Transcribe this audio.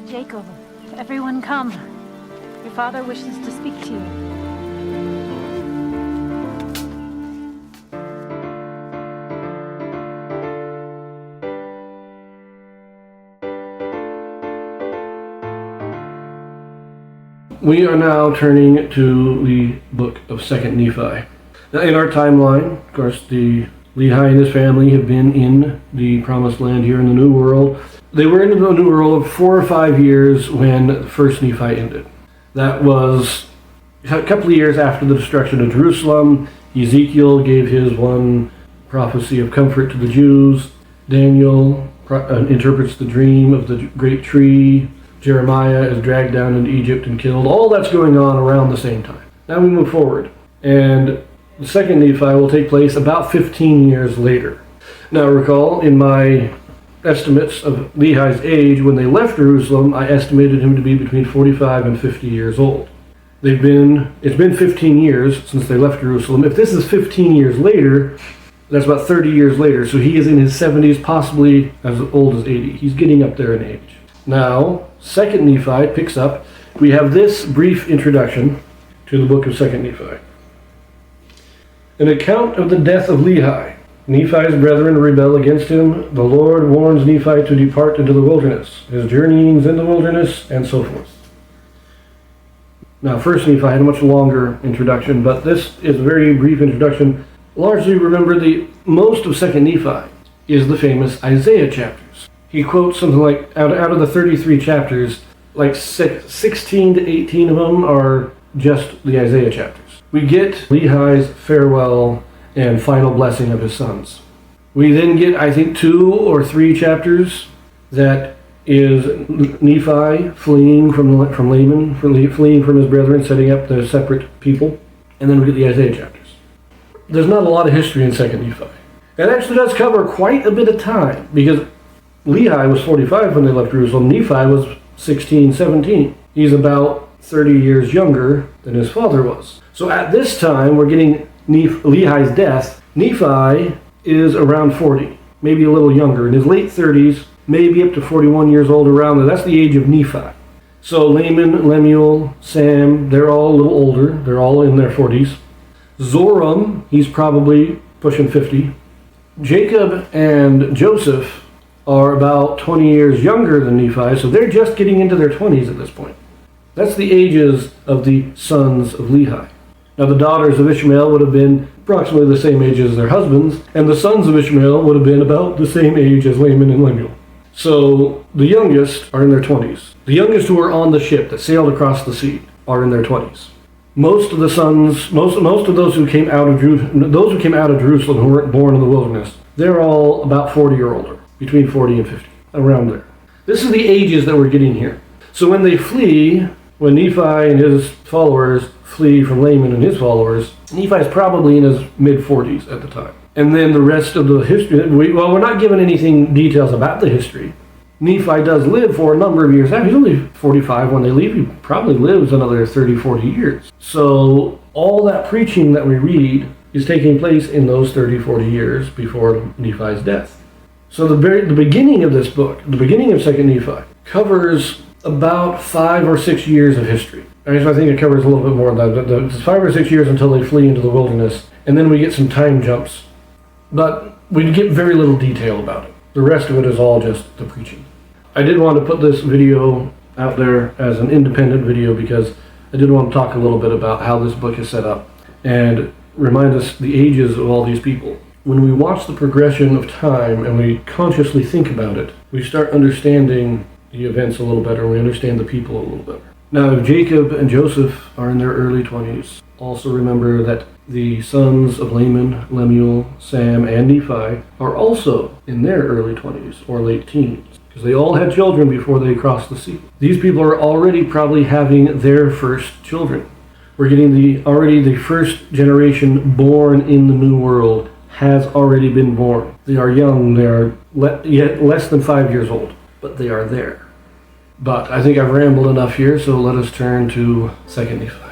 Jacob, everyone come. Your father wishes to speak to you. We are now turning to the book of 2nd Nephi. Now, in our timeline, of course, the Lehi and his family have been in the Promised Land here in the New World. They were in the New World 4 or 5 years when 1st Nephi ended. That was a couple of years after the destruction of Jerusalem. Ezekiel gave his one prophecy of comfort to the Jews. Daniel interprets the dream of the great tree. Jeremiah is dragged down into Egypt and killed. All that's going on around the same time. Now we move forward, and the 2nd Nephi will take place about 15 years later. Now recall, in my estimates of Lehi's age when they left Jerusalem, I estimated him to be between 45 and 50 years old. It's been 15 years since they left Jerusalem. If this is 15 years later, that's about 30 years later. So he is in his 70s, possibly as old as 80. He's getting up there in age. Now, 2nd Nephi picks up. We have this brief introduction to the book of 2nd Nephi. An account of the death of Lehi. Nephi's brethren rebel against him. The Lord warns Nephi to depart into the wilderness, his journeyings in the wilderness, and so forth. Now, 1st Nephi had a much longer introduction, but this is a very brief introduction. Largely, remember, most of 2nd Nephi is the famous Isaiah chapters. He quotes something like, out of the 33 chapters, like 16 to 18 of them are just the Isaiah chapters. We get Lehi's farewell and final blessing of his sons. We then get, I think, 2 or 3 chapters that is Nephi fleeing from Laman, fleeing from his brethren, setting up the separate people. And then we get the Isaiah chapters. There's not a lot of history in 2nd Nephi. It actually does cover quite a bit of time, because Lehi was 45 when they left Jerusalem. Nephi was 16, 17. He's about 30 years younger than his father was. So at this time, we're getting Lehi's death. Nephi is around 40, maybe a little younger, in his late 30s, maybe up to 41 years old, around there. That's the age of Nephi. So Laman, Lemuel, Sam, they're all a little older. They're all in their 40s. Zoram, he's probably pushing 50. Jacob and Joseph are about 20 years younger than Nephi, so they're just getting into their 20s at this point. That's the ages of the sons of Lehi. Now the daughters of Ishmael would have been approximately the same age as their husbands, and the sons of Ishmael would have been about the same age as Laman and Lemuel. So the youngest are in their 20s. The youngest who were on the ship that sailed across the sea are in their 20s. Most of the sons, most of those who came out of Jerusalem who weren't born in the wilderness, they're all about 40 or older. Between 40 and 50, around there. This is the ages that we're getting here. So when they flee, when Nephi and his followers flee from Laman and his followers, Nephi is probably in his mid-40s at the time. And then the rest of the history, we're not given anything details about the history. Nephi does live for a number of years. He's only 45 when they leave. He probably lives another 30, 40 years. So all that preaching that we read is taking place in those 30, 40 years before Nephi's death. So the beginning of this book, the beginning of 2nd Nephi, covers about 5 or 6 years of history. Actually, I think it covers a little bit more than that. It's 5 or 6 years until they flee into the wilderness, and then we get some time jumps. But we get very little detail about it. The rest of it is all just the preaching. I did want to put this video out there as an independent video because I did want to talk a little bit about how this book is set up and remind us the ages of all these people. When we watch the progression of time and we consciously think about it, we start understanding the events a little better, and we understand the people a little better. Now, if Jacob and Joseph are in their early 20s, also remember that the sons of Laman, Lemuel, Sam, and Nephi are also in their early 20s or late teens, because they all had children before they crossed the sea. These people are already probably having their first children. We're getting the first generation born in the New World has already been born. They are young, they are yet less than 5 years old, but they are there. But I think I've rambled enough here, so let us turn to 2nd Nephi.